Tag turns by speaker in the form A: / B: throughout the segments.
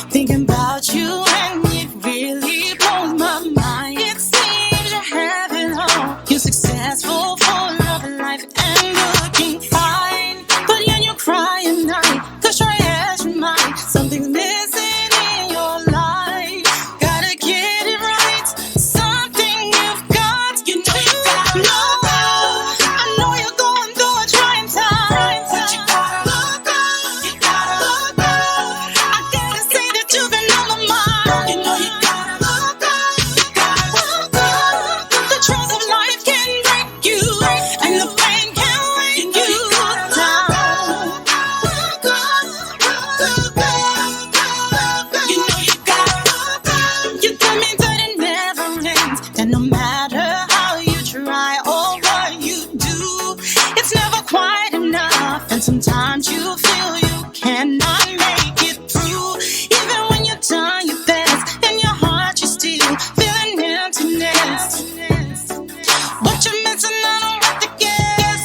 A: Thinking about you, and it really blows my mind. It seems you're having all. You're successful, full of life, and looking fine. But yet you're crying night, 'cause try as you might, something's missing in your life. Gotta get it right. Something you've got, you know you gotta look up. I know you're going through a trying time, but you gotta look up. You gotta look up. I gotta say that you've been on my mind. You know you gotta look up. You gotta look up. The trials of life can break you, and the pain can weigh you down. Look up, look up. You know you gotta look up. You tell me that it never ends, that no matter how you try or what you do, it's never quite enough. And sometimes you feel you cannot make it through. Even when you've done your best, in your heart you're still feeling emptiness. What you're missing, I don't have to guess.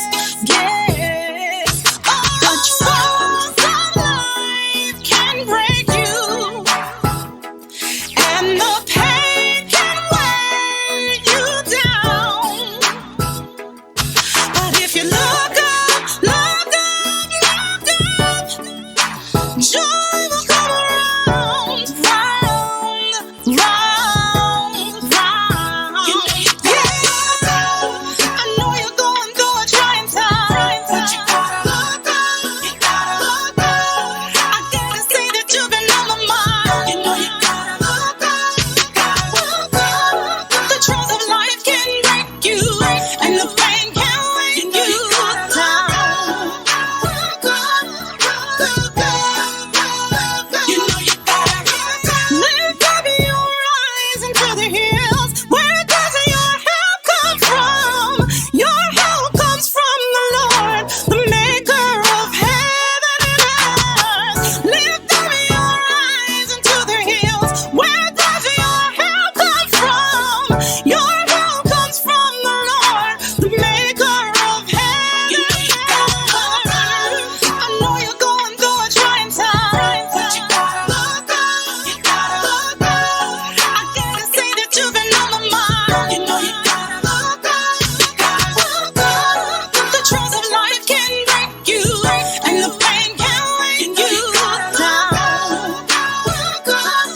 A: The trials of life can break you, and the pain can weigh you down. But if you look up, look up, look up, joy will come around, round, round, round. You know you gotta look up. I know you're going through a trying time, but you gotta look up. You gotta look up. I gotta say that you've been on my mind. You know you gotta look up. You gotta look up. The trials of life can break you, and the pain can weigh you down. Look up, look up. You know you gotta look up. Lift up your eyes into the hills. Where does your help come from? Your help comes from the Lord, the maker of heaven and earth. Lift up your eyes into the hills. Where does your help come from? Your help comes from the Lord, the maker of heaven and earth. I know you're going through a trying time, but you gotta look up. You gotta look up. I gotta say that you've been on my mind. You know you gotta look up. You gotta look up. The trials of life can break you, and the pain can weigh you down. Look up,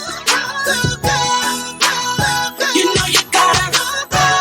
A: look up. You know you gotta look up.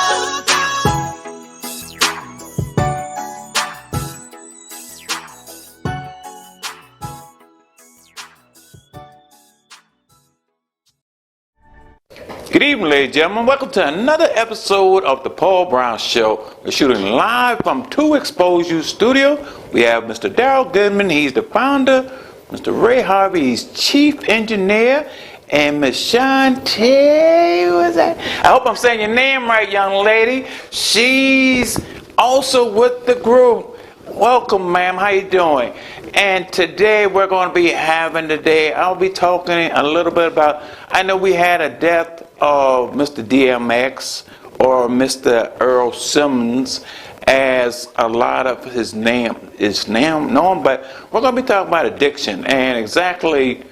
B: Good evening, ladies and gentlemen. Welcome to another episode of the Paul Brown Show. We're shooting live from 2 Expose You Studio. We have Mr. Daryl Goodman, he's the founder. Mr. Ray Harvey, he's chief engineer. And Miss Shantae, what's that? I hope I'm saying your name right, young lady. She's also with the group. Welcome, ma'am. How you doing? And today we're going to be I'll be talking a little bit about, I know we had a death of Mr. DMX or Mr. Earl Simmons, as a lot of his name is now known, but we're going to be talking about addiction and exactly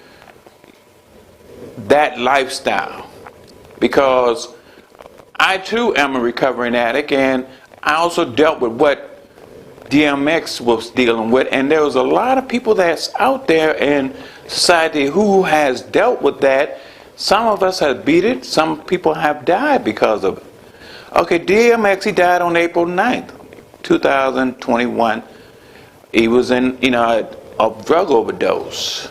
B: that lifestyle. because I too am a recovering addict, and I also dealt with what DMX was dealing with, and there was a lot of people that's out there in society who has dealt with that. Some of us have beat it, some people have died because of it. Okay, DMX, he died on April 9th, 2021. He was in, a drug overdose.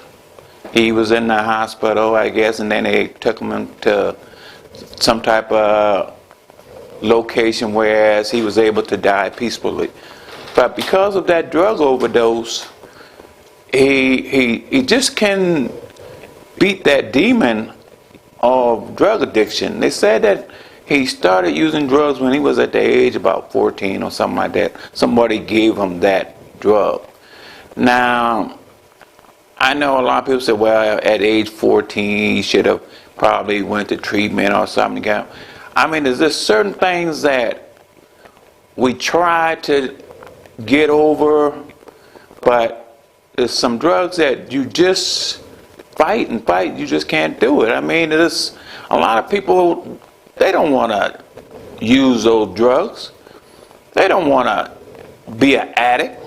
B: He was in the hospital, I guess, and then they took him to some type of location where he was able to die peacefully. But because of that drug overdose, he just can beat that demon of drug addiction. They said that he started using drugs when he was at the age about 14 or something like that. Somebody gave him that drug. Now, I know a lot of people say, well, at age 14, he should have probably went to treatment or something. I mean, there's just certain things that we try to get over, but there's some drugs that you just fight and fight, you just can't do it. I mean, there's a lot of people, they don't want to use those drugs. They don't want to be an addict.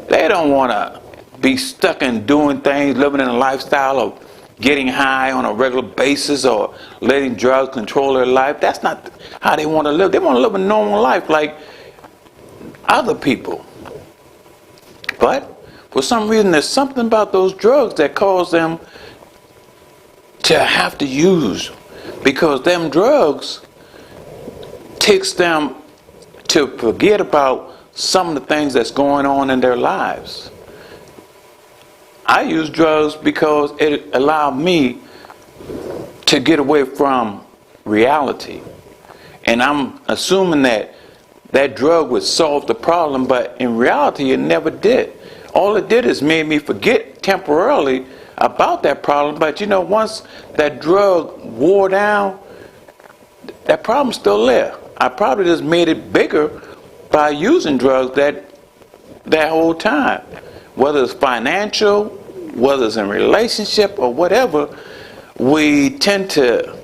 B: They don't want to be stuck in doing things, living in a lifestyle of getting high on a regular basis or letting drugs control their life. That's not how they want to live. They want to live a normal life like other people. But for some reason, there's something about those drugs that cause them to have to use, because them drugs takes them to forget about some of the things that's going on in their lives. I use drugs because it allowed me to get away from reality. And I'm assuming that that drug would solve the problem, but in reality it never did. All it did is made me forget temporarily about that problem, but once that drug wore down, that problem's still there. I probably just made it bigger by using drugs that whole time. Whether it's financial, whether it's in relationship or whatever, we tend to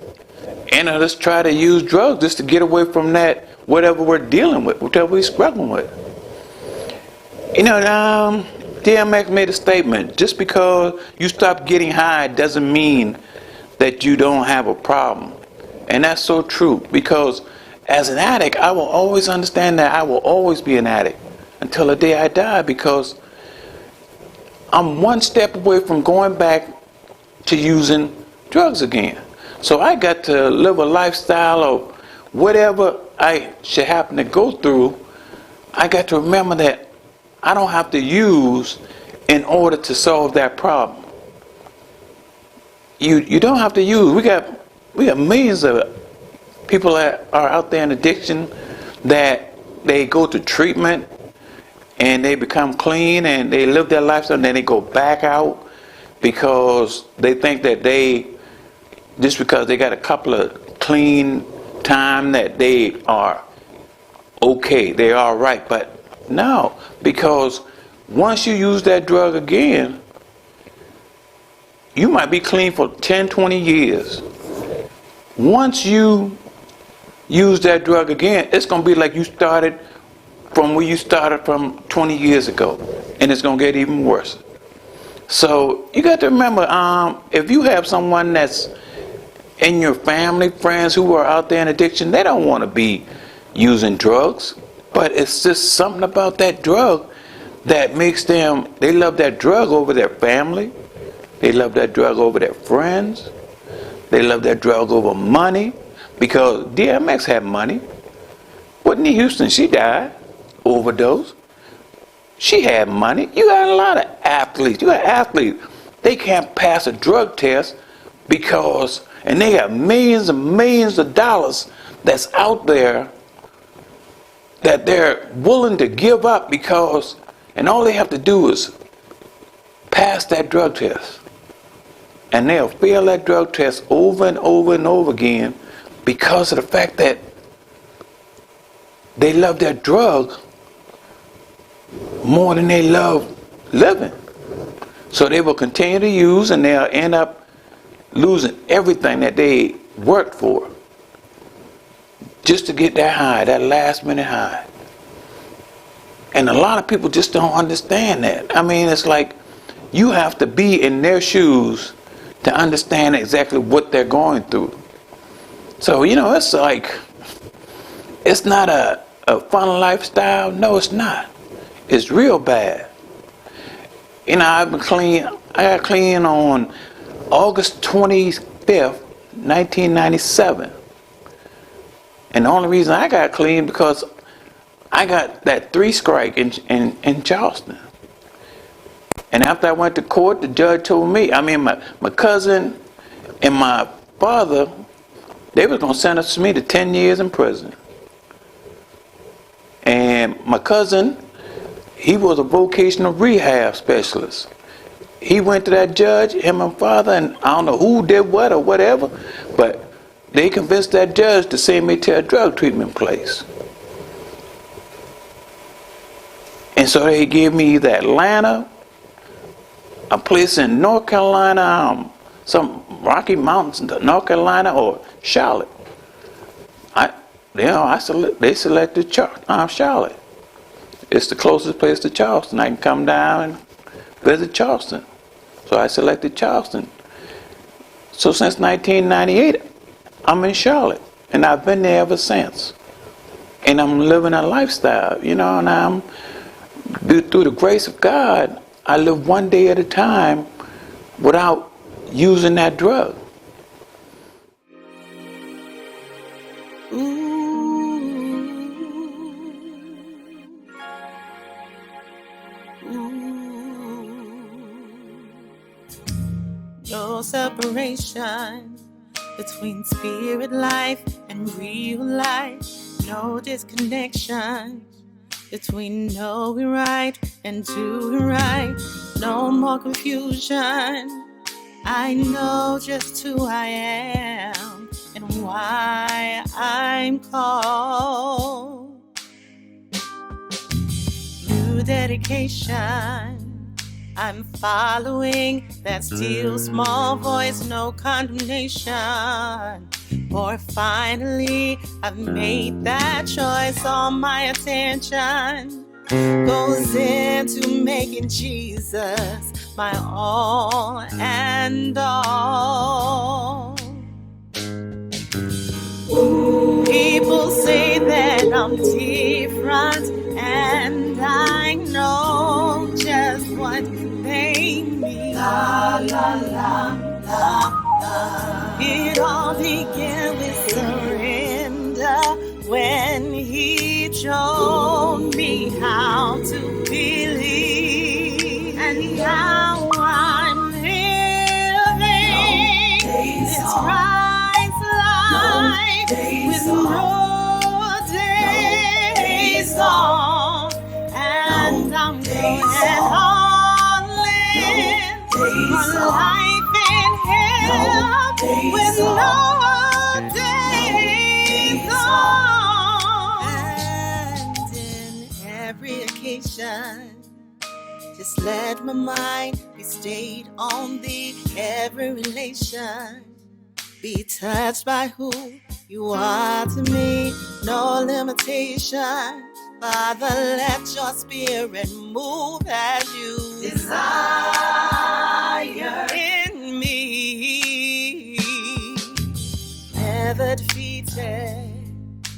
B: just try to use drugs just to get away from that, whatever we're dealing with, whatever we're struggling with. DMX made a statement, just because you stop getting high doesn't mean that you don't have a problem. And that's so true, because as an addict, I will always understand that I will always be an addict until the day I die, because I'm one step away from going back to using drugs again. So I got to live a lifestyle of whatever I should happen to go through. I got to remember that I don't have to use in order to solve that problem. You don't have to use. We got millions of people that are out there in addiction that they go to treatment and they become clean and they live their lifestyle, and then they go back out because they think that just because they got a couple of clean time that they are okay, they are right. But no, because once you use that drug again, you might be clean for 10, 20 years. Once you use that drug again, it's going to be like you started from where you started from 20 years ago, and it's going to get even worse. So you got to remember, if you have someone that's in your family, friends who are out there in addiction, they don't want to be using drugs, but it's just something about that drug that makes them, they love that drug over their family, they love that drug over their friends, they love that drug over money, because DMX had money. Whitney Houston, she died, overdose. She had money. You got a lot of athletes. You got athletes. They can't pass a drug test because, and they got millions and millions of dollars that's out there that they're willing to give up because, and all they have to do is pass that drug test. And they'll fail that drug test over and over and over again because of the fact that they love that drug more than they love living. So they will continue to use, and they'll end up losing everything that they worked for just to get that high, that last minute high. And a lot of people just don't understand that. I mean, it's like you have to be in their shoes to understand exactly what they're going through. So, it's like, it's not a fun lifestyle. No, it's not. It's real bad. I got clean on August 25th, 1997. And the only reason I got clean because I got that 3 strike in Charleston. And after I went to court, the judge told me, my cousin and my father, they was going to sentence me to 10 years in prison. And my cousin, he was a vocational rehab specialist. He went to that judge, him and father, and I don't know who did what or whatever, but they convinced that judge to send me to a drug treatment place. And so they gave me either Atlanta, a place in North Carolina, some Rocky Mountains, North Carolina, or Charlotte. They selected Charlotte. It's the closest place to Charleston. I can come down and visit Charleston. So I selected Charleston. So since 1998, I'm in Charlotte, and I've been there ever since. And I'm living a lifestyle, and I'm, through the grace of God, I live one day at a time without using that drug.
A: No separation between spirit life and real life. No disconnection between knowing right and doing right. No more confusion. I know just who I am and why I'm called. New dedication. I'm following that still small voice, no condemnation. For finally, I've made that choice. All my attention goes into making Jesus my all and all. People say that I'm different, and I know just what they mean. La la la la la. It all began with surrender when He showed me how to believe, and now I'm living this Christ life with no days off, and I'm going all in for life in Him with no days off. And in every occasion, just let my mind be stayed on Thee. Every relation be touched by who You are to me, no limitation. Father, let Your Spirit move as You desire in me. Never defeated,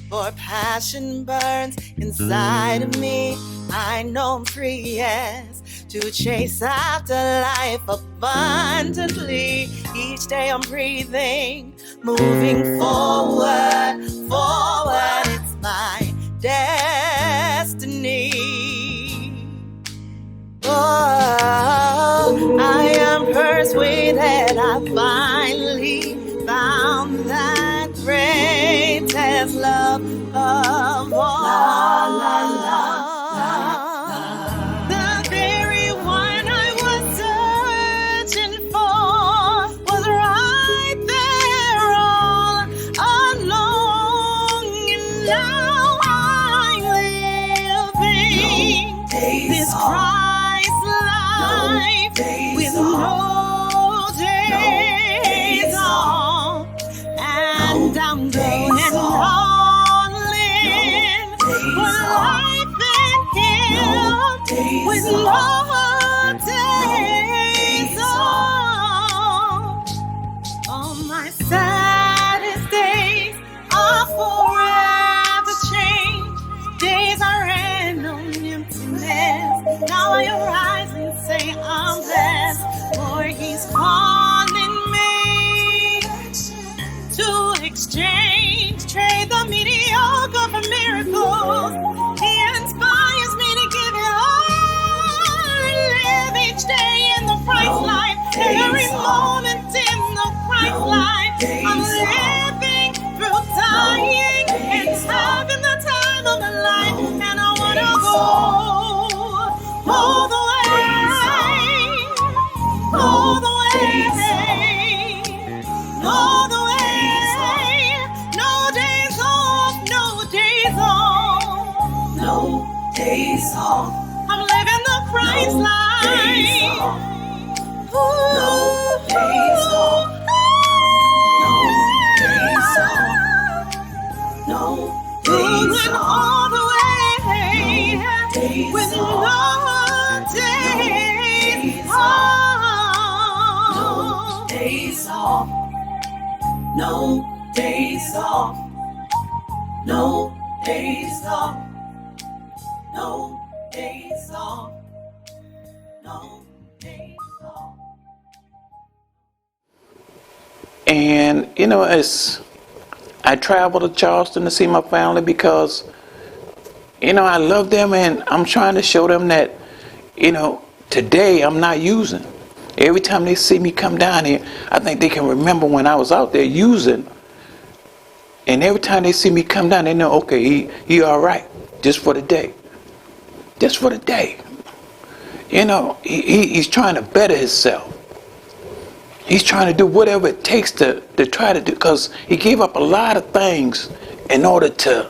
A: for passion burns inside of me. I know I'm free, yes, to chase after life abundantly. Each day I'm breathing, moving forward, forward. It's my destiny. Oh, I am persuaded I finally found that greatest love of all. La, la, la. This Christ life with no days off, and and I'm going all in for life and health with no days off. All my saddest days are forever changed. Days I ran on emptiness. Now I arise and say I'm blessed, for He's calling me to exchange, trade the mediocre for miracles. He inspires me to give it all and live each day in the Christ life, every moment in the Christ life. I'm living through dying and having the time of my life, and I wanna go all the way, all the way, all the way. No days off, no days off, no days off. I'm living the Christ life. No days off, no days off, all the way with no days off, no days off, no days off, no days off, no days off, no days off.
B: And you know, I travel to Charleston to see my family because, you know, I love them, and I'm trying to show them that, you know, today I'm not using. Every time they see me come down here, I think they can remember when I was out there using. And every time they see me come down, they know, okay, he all right, just for the day. Just for the day. You know, he's trying to better himself. He's trying to do whatever it takes to try to do, because he gave up a lot of things in order to,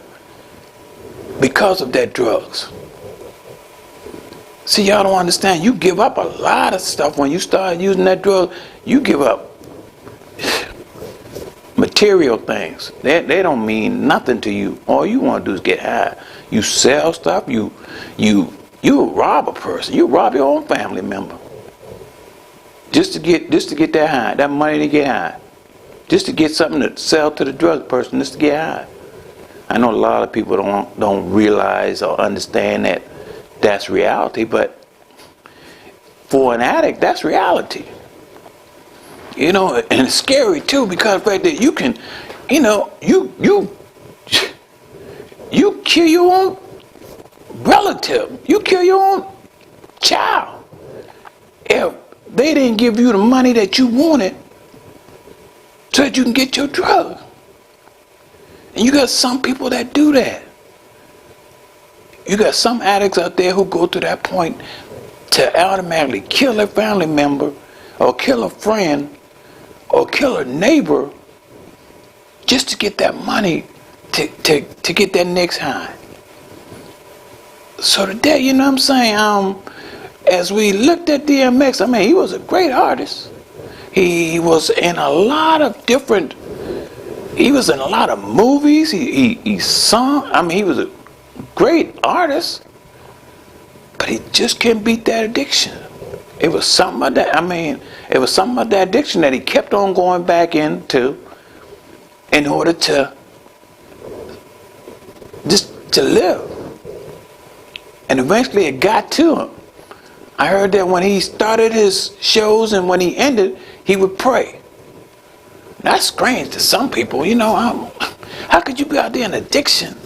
B: because of that drugs. See, y'all don't understand. You give up a lot of stuff when you start using that drug. You give up material things. They don't mean nothing to you. All you want to do is get high. You sell stuff. You rob a person. You rob your own family member. Just to get that high, that money to get high. Just to get something to sell to the drug person, just to get high. I know a lot of people don't realize or understand that that's reality, but for an addict, that's reality. You know, and it's scary too, because the fact that you can, you know, you kill your own relative, you kill your own child. If they didn't give you the money that you wanted so that you can get your drug. And you got some people that do that. You got some addicts out there who go to that point to automatically kill a family member or kill a friend or kill a neighbor just to get that money to get that next high. So today, you know what I'm saying, as we looked at DMX, I mean, he was a great artist. He was in a lot of different, he was in a lot of movies. He sung. I mean, he was a great artist, but he just couldn't beat that addiction. It was something of that, I mean, it was something of that addiction that he kept on going back into in order to just to live. And eventually it got to him. I heard that when he started his shows and when he ended, he would pray. That's strange to some people, you know. How could you be out there in addiction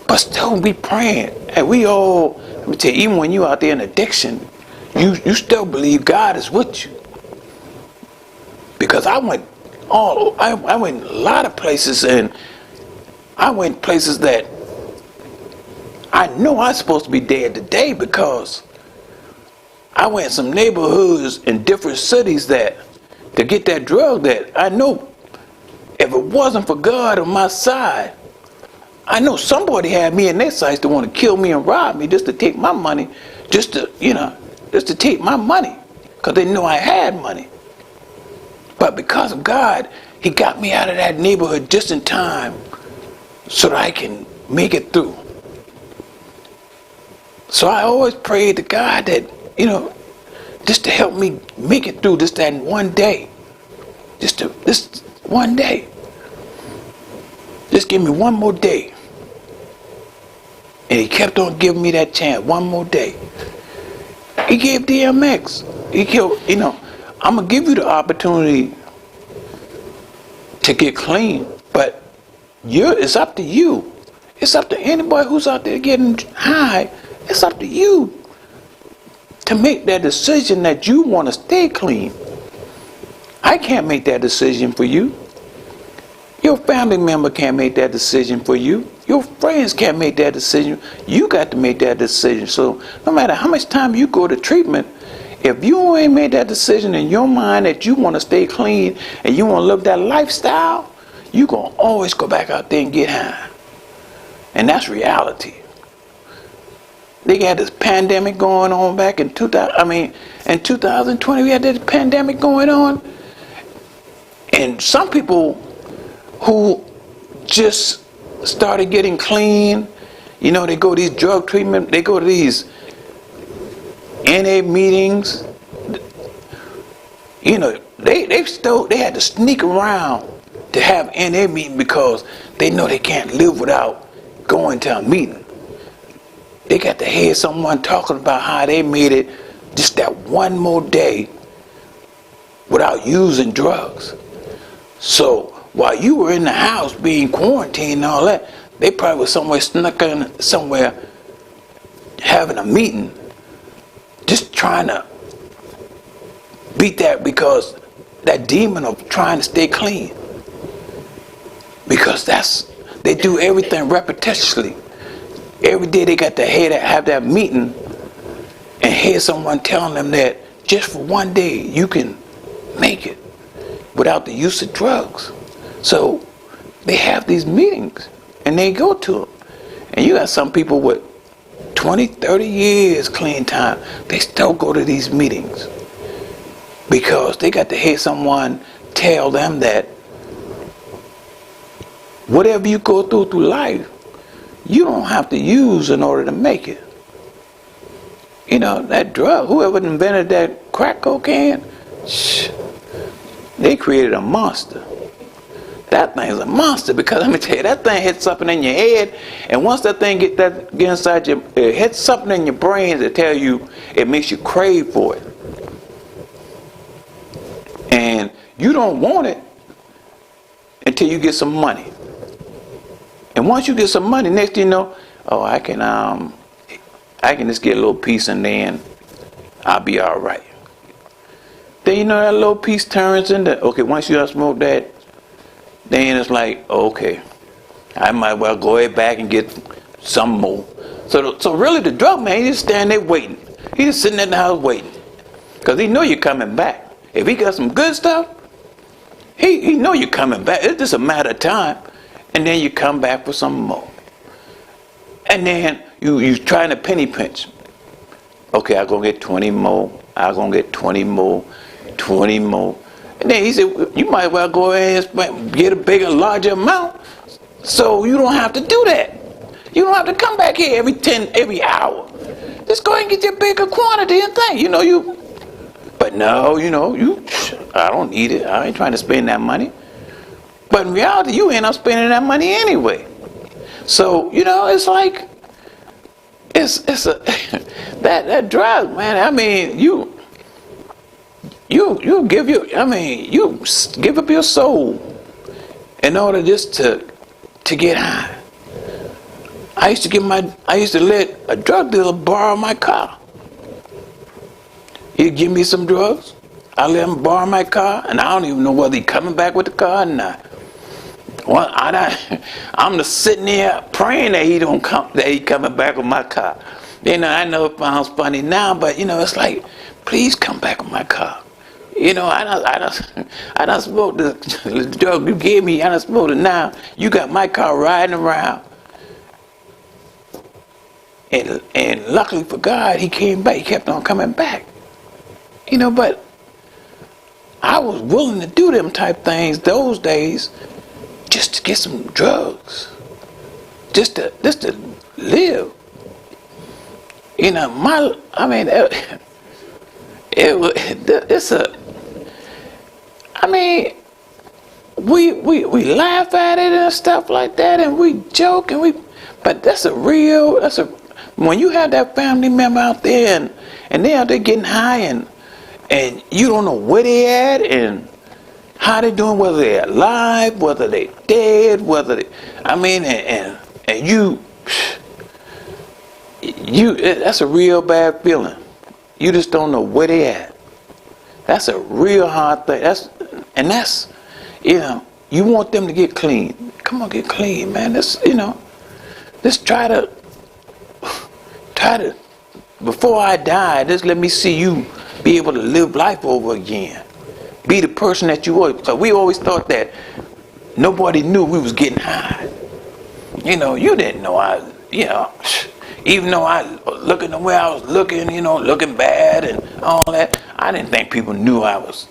B: but still be praying? And we all, let me tell you, even when you're out there in addiction, you still believe God is with you. Because I went a lot of places, and I went places that I know I'm supposed to be dead today, because I went in some neighborhoods in different cities that to get that drug that I know if it wasn't for God on my side, I know somebody had me in their sights to want to kill me and rob me just to take my money, just to take my money, because they know I had money. But because of God, he got me out of that neighborhood just in time so that I can make it through. So I always prayed to God that, just to help me make it through just that one day. Just one day. Just give me one more day. And he kept on giving me that chance, one more day. He gave DMX. I'm going to give you the opportunity to get clean, but it's up to you. It's up to anybody who's out there getting high. It's up to you to make that decision that you want to stay clean. I can't make that decision for you. Your family member can't make that decision for you. Your friends can't make that decision. You got to make that decision. So no matter how much time you go to treatment, if you ain't made that decision in your mind that you want to stay clean and you want to live that lifestyle, you're going to always go back out there and get high. And that's reality. They had this pandemic going on back in 2020, we had this pandemic going on. And some people who just started getting clean, they go to these drug treatment, they go to these NA meetings, they had to sneak around to have NA meeting because they know they can't live without going to a meeting. They got to hear someone talking about how they made it just that one more day without using drugs. So while you were in the house being quarantined and all that, they probably was somewhere snuck in somewhere having a meeting, just trying to beat that, because that demon of trying to stay clean. Because they do everything repetitiously. Every day they got to have that meeting and hear someone telling them that just for one day you can make it without the use of drugs. So they have these meetings and they go to them. And you got some people with 20, 30 years clean time. They still go to these meetings because they got to hear someone tell them that whatever you go through life, you don't have to use in order to make it. That drug, whoever invented that crack cocaine, they created a monster. That thing's a monster, because let me tell you, that thing hits something in your head, and once that thing get inside you, it hits something in your brain that tell you, it makes you crave for it. And you don't want it until you get some money. And once you get some money, next thing you know, I can just get a little piece and then I'll be all right. Then that little piece turns into, okay, once you done smoke that, then it's like, okay, I might well go ahead back and get some more. So really the drug man, he just standing there waiting. He just sitting in the house waiting. Because he know you're coming back. If he got some good stuff, he know you're coming back. It's just a matter of time. And then you come back for some more. And then you trying to penny pinch. Okay, I'm going to get 20 more. I'm going to get 20 more. 20 more. And then he said, you might well go ahead and get a bigger, larger amount so you don't have to do that. You don't have to come back here every hour. Just go ahead and get your bigger quantity and thing. But no, I don't need it. I ain't trying to spend that money. But in reality, you end up spending that money anyway. So, it's like, it's a, that drug, man, I mean, you give up your soul in order just to get high. I used to let a drug dealer borrow my car. He'd give me some drugs. I let him borrow my car, and I don't even know whether he's coming back with the car or not. Well, I'm just sitting there praying that he coming back with my car. I know it sounds funny now, but it's like, please come back with my car. I done smoked the drug you gave me. I done smoked it now. You got my car riding around. And luckily for God, he came back. He kept on coming back. But I was willing to do them type things those days just to get some drugs, just to live. You know, we laugh at it and stuff like that, and we joke, but when you have that family member out there and they out there getting high and you don't know where they at and how they doing, whether they're alive, whether they dead, that's a real bad feeling. You just don't know where they at. That's a real hard thing. You want them to get clean. Come on, get clean, man. Just try to, before I die, just let me see you be able to live life over again. Be the person that you were. Because we always thought that nobody knew we was getting high. You didn't know even though I looking the way I was looking, looking bad and all that, I didn't think people knew I was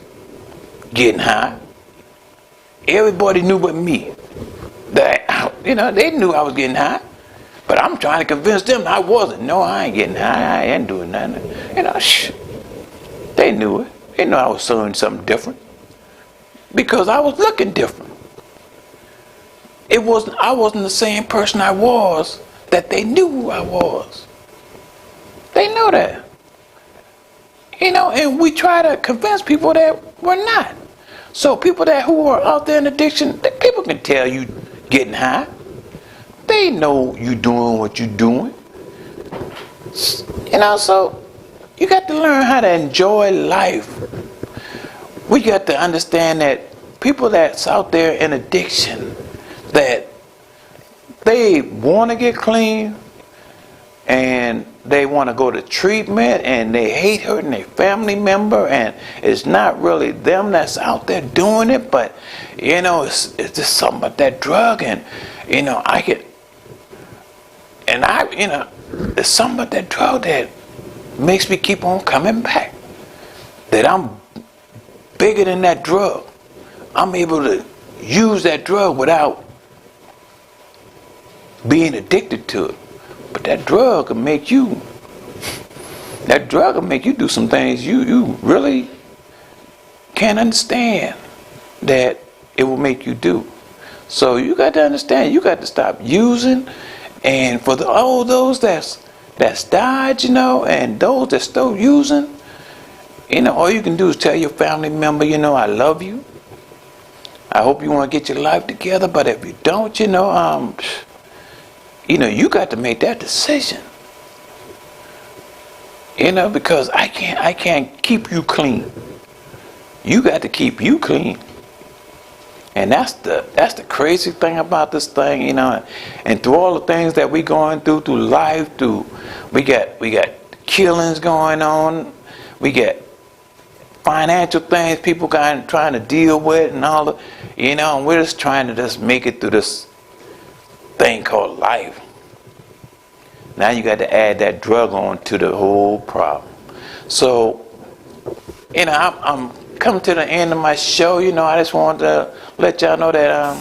B: getting high. Everybody knew but me. They knew I was getting high. But I'm trying to convince them I wasn't. No, I ain't getting high. I ain't doing nothing. They knew it. They knew I was doing something different. Because I was looking different. I wasn't the same person I was that they knew who I was. They know that. And we try to convince people that we're not. So people who are out there in addiction, people can tell you getting high. They know you doing what you're doing. So you got to learn how to enjoy life. We got to understand that people that's out there in addiction, that they want to get clean and they want to go to treatment and they hate hurting their family member, and it's not really them that's out there doing it, but it's just something about that drug, and there's something about that drug that makes me keep on coming back. That I'm bigger than that drug. I'm able to use that drug without being addicted to it. But that drug will make you do some things you really can't understand that it will make you do. So you got to understand, you got to stop using. And for all those that's died, and those that still using, all you can do is tell your family member, I love you. I hope you want to get your life together. But if you don't, you got to make that decision. Because I can't keep you clean. You got to keep you clean. And that's the crazy thing about this thing, and through all the things that we going through life, we got killings going on, we got financial things people trying to deal with and all the, and we're just trying to just make it through this thing called life. Now you got to add that drug on to the whole problem. So, I'm coming to the end of my show. I just wanted to let y'all know that